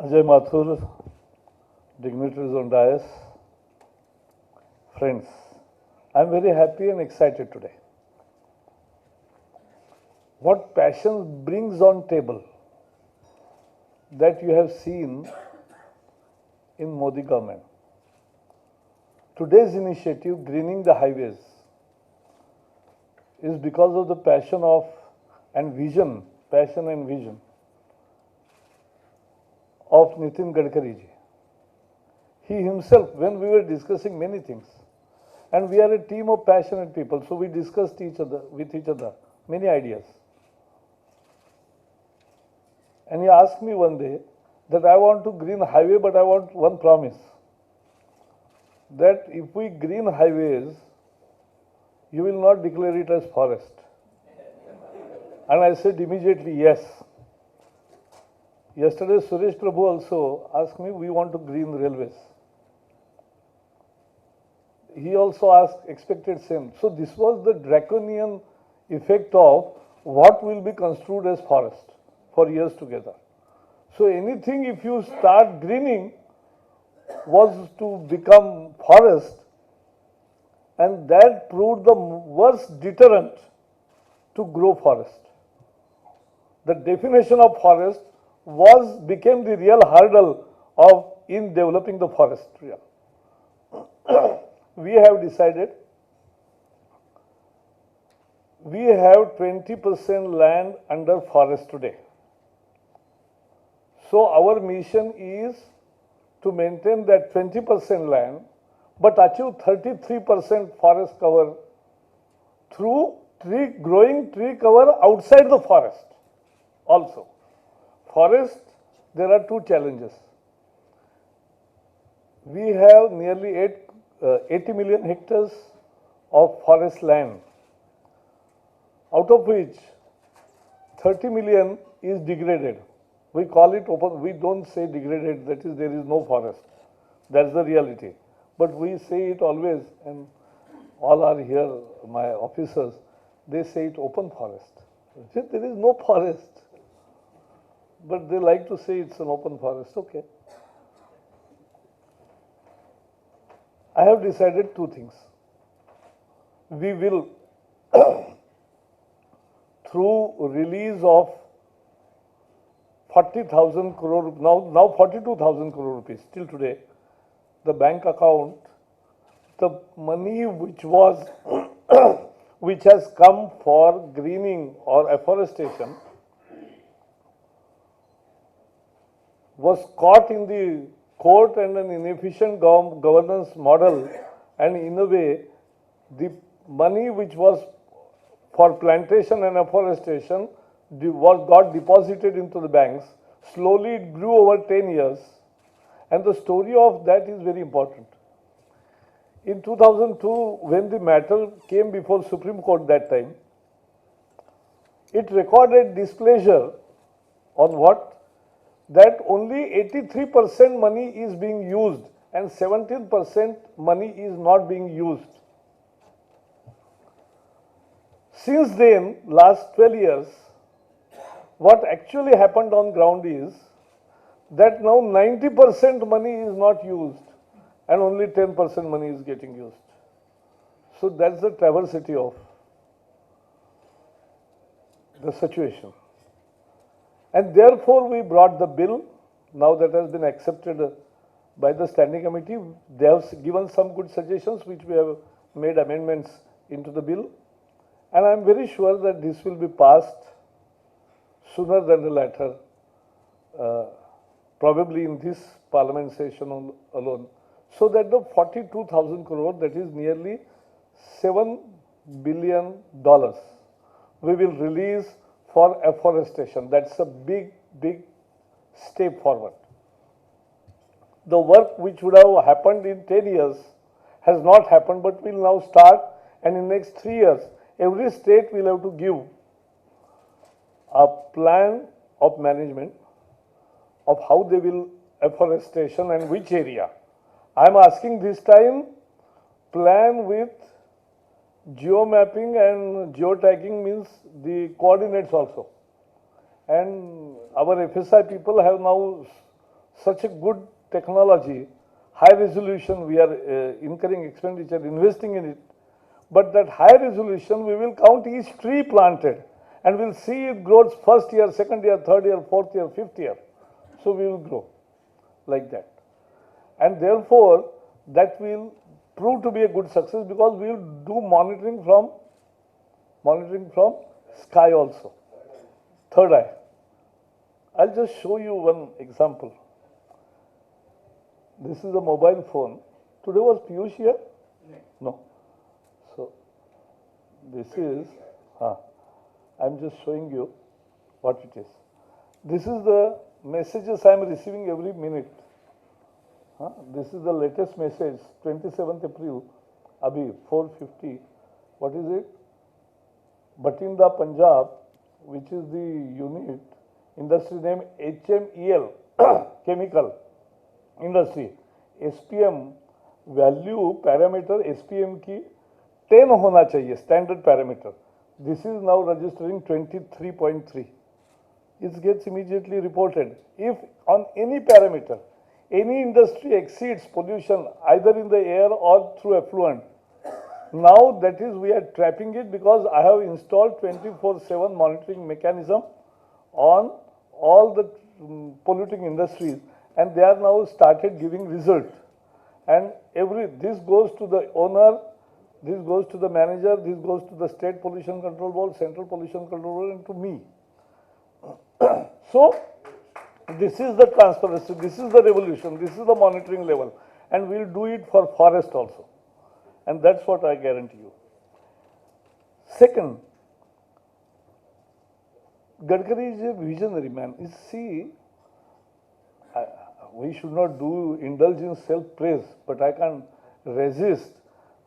Ajay Mathur, dignitaries on dais, friends, I am very happy and excited today. What passion brings on table that you have seen in Modi government. Today's initiative, Greening the Highways, is because of the passion and vision of Nitin Gadkari ji. He himself, when we were discussing many things, and we are a team of passionate people, so we discussed with each other many ideas. And he asked me one day that I want to green highway, but I want one promise, that if we green highways, you will not declare it as forest. And I said immediately yes. Yesterday, Suresh Prabhu also asked me, we want to green railways. He also expected same. So this was the draconian effect of what will be construed as forest for years together. So anything if you start greening was to become forest, and that proved the worst deterrent to grow forest. The definition of forest became the real hurdle in developing the forest. We have decided we have 20% land under forest today. So our mission is to maintain that 20% land, but achieve 33% forest cover through growing tree cover outside the forest also. Forest, there are two challenges. We have nearly 80 million hectares of forest land, out of which 30 million is degraded. We call it open, we don't say degraded, that is, there is no forest. That's the reality. But we say it always, and all are here, my officers, they say it open forest. There is no forest. But they like to say it's an open forest. Okay. I have decided two things. We will, through release of 40,000 crore, now 42,000 crore rupees, till today, the bank account, the money which which has come for greening or afforestation was caught in the court and an inefficient governance model, and in a way, the money which was for plantation and afforestation got deposited into the banks. Slowly it grew over 10 years, and the story of that is very important. In 2002, when the matter came before Supreme Court that time, it recorded displeasure on what? That only 83% money is being used and 17% money is not being used. Since then, last 12 years, what actually happened on ground is that now 90% money is not used and only 10% money is getting used. So that's the travesty of the situation. And therefore, we brought the bill, now that has been accepted by the standing committee. They have given some good suggestions, which we have made amendments into the bill. And I am very sure that this will be passed sooner than the latter, probably in this parliament session alone, so that the 42,000 crore, that is nearly $7 billion, we will release for afforestation. That's a big step forward. The work which would have happened in 10 years has not happened, but will now start, and in next 3 years, every state will have to give a plan of management of how they will afforestation and which area. I am asking this time plan with geomapping and geotagging, means the coordinates also. And our FSI people have now such a good technology, high resolution, we are incurring expenditure, investing in it. But that high resolution, we will count each tree planted and we'll see it grows first year, second year, third year, fourth year, fifth year. So we will grow like that. And therefore, that will prove to be a good success because we will do monitoring from sky also. Third eye. I'll just show you one example. This is a mobile phone. Today was Piyush here? No. So, this is, I'm just showing you what it is. This is the messages I am receiving every minute. This is the latest message, 27th April, Abhi, 4:50. What is it? Batinda, Punjab, which is the unit, industry name HMEL, chemical industry, SPM value parameter SPM की 10 होना चाहिए standard parameter. This is now registering 23.3. It gets immediately reported. If on any parameter, any industry exceeds pollution either in the air or through effluent, now that is we are trapping it because I have installed 24/7 monitoring mechanism on all the polluting industries and they are now started giving result. And this goes to the owner, this goes to the manager, this goes to the State Pollution Control Board, Central Pollution Control Board and to me. So, this is the transparency, this is the revolution, this is the monitoring level and we will do it for forest also. And that's what I guarantee you. Second, Gadkari is a visionary man. You see, we should not indulge in self-praise, but I can't resist.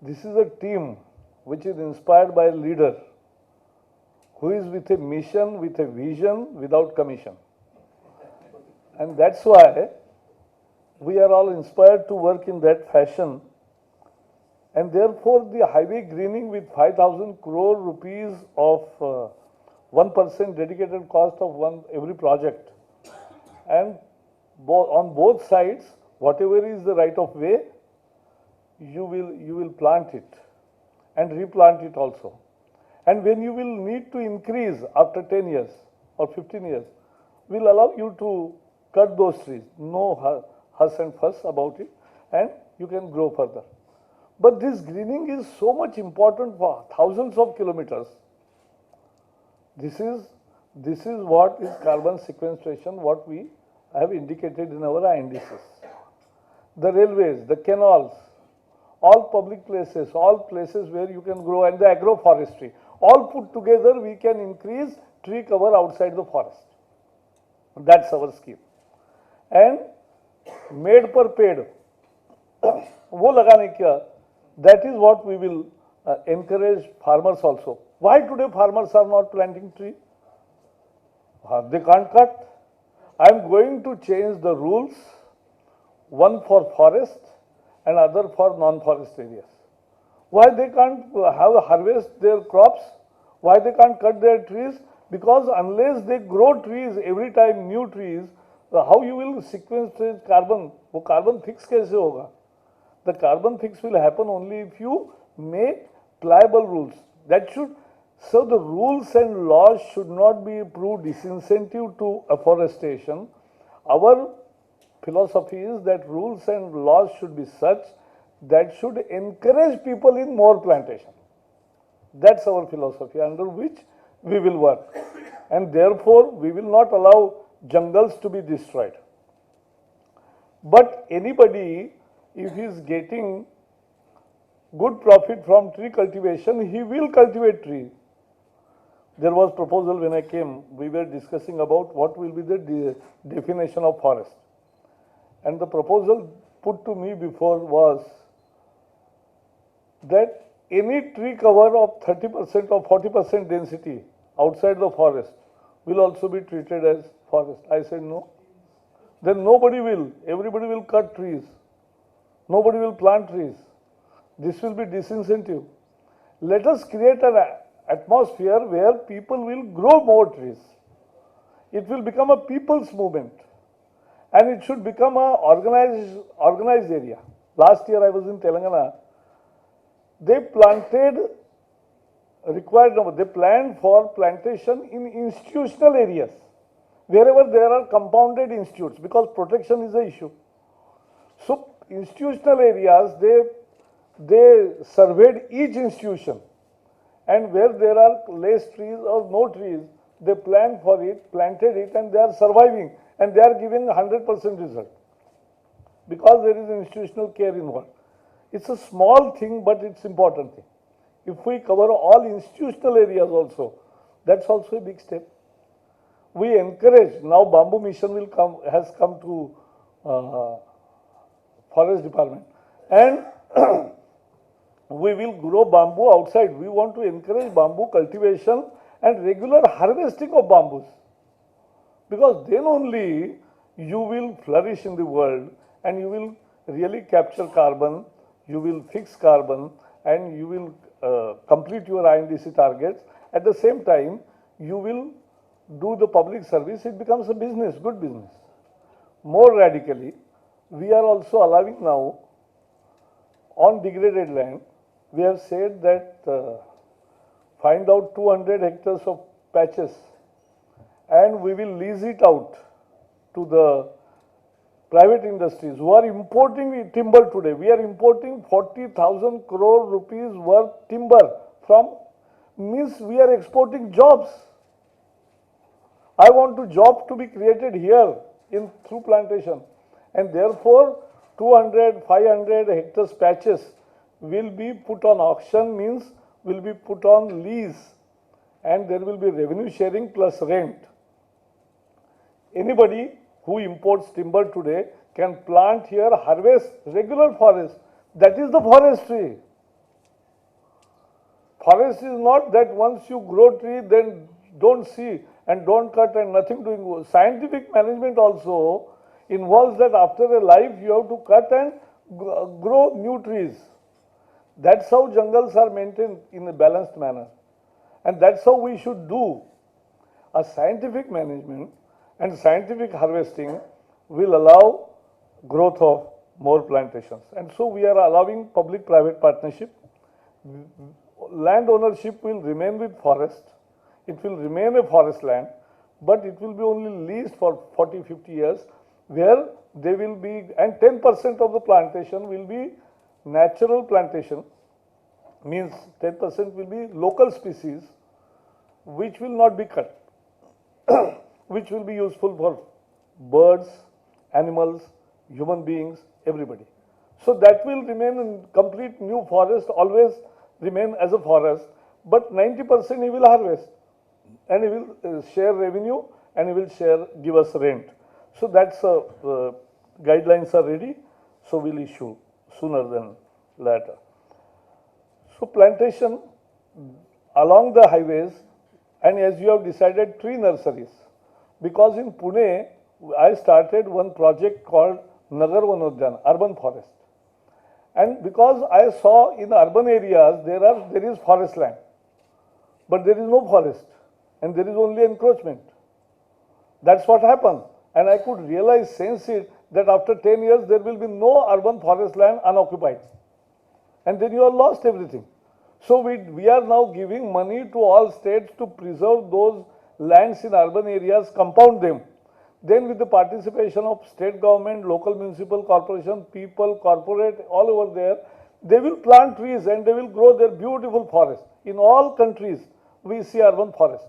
This is a team which is inspired by a leader who is with a mission, with a vision, without commission. And that's why we are all inspired to work in that fashion. And therefore, the highway greening with 5,000 crore rupees of 1% dedicated cost of every project. And on both sides, whatever is the right of way, you will plant it and replant it also. And when you will need to increase after 10 years or 15 years, we'll allow you to cut those trees. No huss and fuss about it and you can grow further. But this greening is so much important for thousands of kilometers. This is what is carbon sequestration, what we have indicated in our indices. The railways, the canals, all public places, all places where you can grow, and the agroforestry, all put together we can increase tree cover outside the forest. That's our scheme. And made per paid, वो लगाने क्या, that is what we will encourage farmers also. Why today farmers are not planting tree? They can't cut. I am going to change the rules, one for forest and other for non-forest areas. Why they can't harvest their crops? Why they can't cut their trees? Because unless they grow trees every time, new trees, how you will sequester carbon? वो carbon fix कैसे होगा? The carbon fix will happen only if you make pliable rules. So the rules and laws should not be proved disincentive to afforestation. Our philosophy is that rules and laws should be such that should encourage people in more plantation. That's our philosophy under which we will work. And therefore, we will not allow jungles to be destroyed. But anybody, if he is getting good profit from tree cultivation, he will cultivate tree. There was proposal when I came, we were discussing about what will be the definition of forest. And the proposal put to me before was that any tree cover of 30% or 40% density outside the forest will also be treated as forest. I said no. Then nobody will. Everybody will cut trees. Nobody will plant trees. This will be disincentive. Let us create an atmosphere where people will grow more trees. It will become a people's movement. and it should become a organized area. Last year I was in Telangana. They planted they planned for plantation in institutional areas, wherever there are compounded institutes, because protection is the issue. So institutional areas, they surveyed each institution, and where there are less trees or no trees, they planned for it, planted it, and they are surviving, and they are giving 100% result, because there is institutional care involved. It's a small thing, but it's important thing. If we cover all institutional areas also, that's also a big step. We encourage, now bamboo mission has come to forest department, and we will grow bamboo outside. We want to encourage bamboo cultivation and regular harvesting of bamboos, because then only you will flourish in the world, and you will really capture carbon, you will fix carbon, and you will complete your INDC targets. At the same time, you will do the public service. It becomes a business, good business. More radically, we are also allowing now on degraded land. We have said that find out 200 hectares of patches, and we will lease it out to the private industries who are importing timber today. We are importing 40,000 crore rupees worth timber from, means we are exporting jobs. I want job to be created here through plantation, and therefore 200, 500 hectares patches will be put on auction, means will be put on lease, and there will be revenue sharing plus rent. Anybody who imports timber today can plant here, harvest regular forest. That is the forestry. Forest is not that once you grow tree, then don't see and don't cut and nothing doing. Scientific management also involves that after a life you have to cut and grow new trees. That's how jungles are maintained in a balanced manner. And that's how we should do. A scientific management and scientific harvesting will allow growth of more plantations. And so we are allowing public-private partnership. Land ownership will remain with forest. It will remain a forest land, but it will be only leased for 40, 50 years, where they will be, and 10% of the plantation will be natural plantation, means 10% will be local species, which will not be cut, which will be useful for birds, animals, human beings, everybody. So that will remain in complete new forest, always remain as a forest, but 90% he will harvest, and he will share revenue, and he will give us rent. So that's guidelines are ready, so we'll issue sooner than later. So plantation along the highways, and as you have decided, tree nurseries, because in Pune I started one project called Nagar Vanodyan, urban forest, and because I saw in urban areas there is forest land, but there is no forest, and there is only encroachment. That's what happened, and I could realize, sense it, that after 10 years there will be no urban forest land unoccupied, and then you have lost everything. So we are now giving money to all states to preserve those lands in urban areas, compound them. Then with the participation of state government, local municipal corporation, people, corporate, all over there, they will plant trees and they will grow their beautiful forest. In all countries, we see urban forest.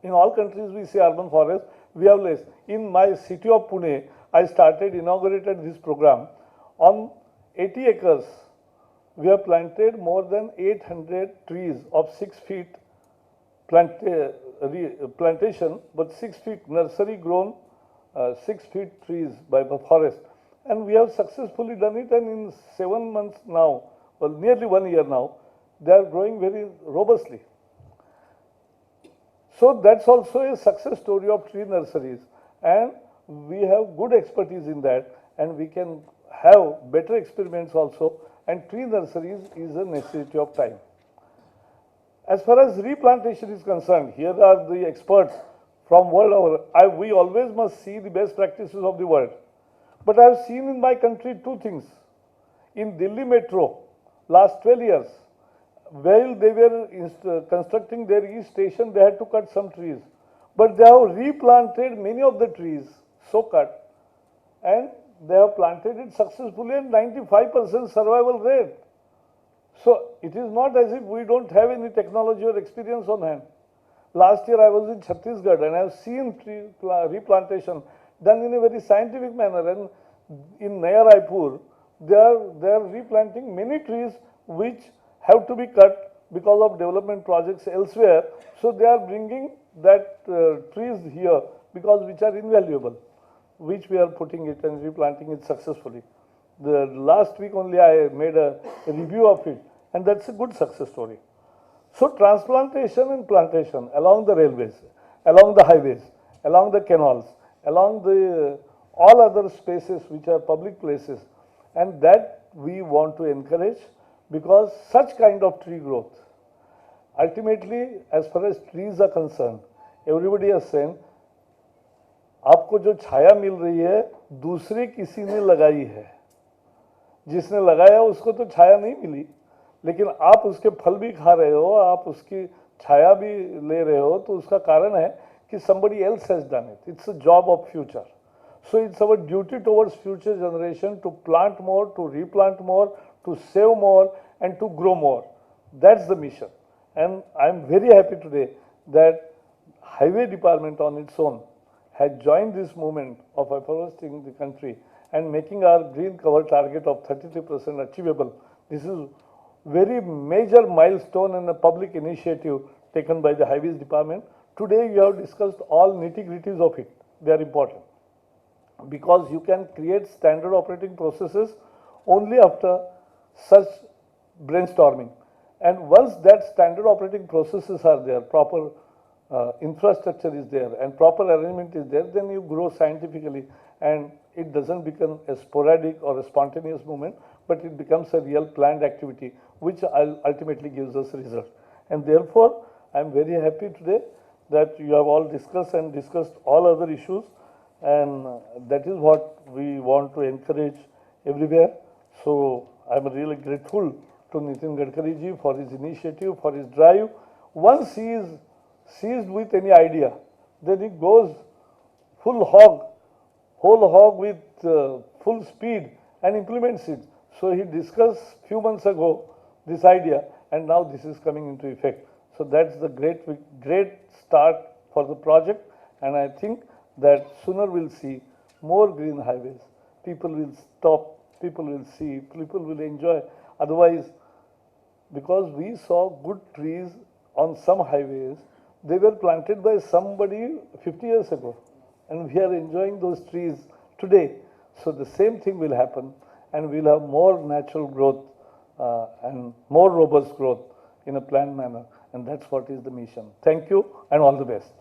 In all countries, we see urban forest. We have less. In my city of Pune, I inaugurated this program. On 80 acres, we have planted more than 800 trees of 6 feet plantation, but 6 feet nursery grown 6 feet trees by the forest. And we have successfully done it, and in 7 months now, well, nearly 1 year now, they are growing very robustly. So that's also a success story of tree nurseries, and we have good expertise in that, and we can have better experiments also, and tree nurseries is a necessity of time. As far as replantation is concerned, here are the experts from world over. We always must see the best practices of the world. But I have seen in my country two things. In Delhi Metro, last 12 years, while they were constructing their east station, they had to cut some trees. But they have replanted many of the trees, so cut, and they have planted it successfully and 95% survival rate. So it is not as if we don't have any technology or experience on hand. Last year I was in Chhattisgarh and I have seen tree replantation done in a very scientific manner, and in Naya Raipur, they are replanting many trees which have to be cut because of development projects elsewhere. So they are bringing that trees here because which are invaluable, which we are putting it and replanting it successfully. The last week only I made a review of it, and that's a good success story. So transplantation and plantation along the railways, along the highways, along the canals, along the all other spaces which are public places, and that we want to encourage, because such kind of tree growth, ultimately as far as trees are concerned, everybody is saying, आपको जो छाया मिल रही है दूसरे किसी ने लगाई है, जिसने लगाया उसको तो छाया नहीं मिली, लेकिन आप उसके फल भी खा रहे हो, आप उसकी छाया भी ले रहे हो, तो उसका कारण है कि somebody else has done it. It's a job of future. So it's our duty towards future generation to plant more, to replant more, to save more, and to grow more. That's the mission. And I'm very happy today that Highway Department on its own had joined this movement of afforesting the country and making our green cover target of 33% achievable. This is very major milestone and a public initiative taken by the Highways Department. Today you have discussed all nitty-gritties of it. They are important, because you can create standard operating processes only after such brainstorming. And once that standard operating processes are there, proper infrastructure is there and proper arrangement is there, then you grow scientifically, and it doesn't become a sporadic or a spontaneous movement, but it becomes a real planned activity which ultimately gives us result. And therefore, I am very happy today that you have all discussed all other issues, and that is what we want to encourage everywhere. So I am really grateful to Nitin Gadkari ji for his initiative, for his drive. Once he is seized with any idea, then he goes whole hog with full speed and implements it. So he discussed few months ago this idea, and now this is coming into effect. So that's the great start for the project, and I think that sooner we'll see more green highways. People will stop, people will see, people will enjoy. Otherwise, because we saw good trees on some highways, they were planted by somebody 50 years ago, and we are enjoying those trees today. So the same thing will happen, and we'll have more natural growth and more robust growth in a planned manner, and that's what is the mission. Thank you, and all the best.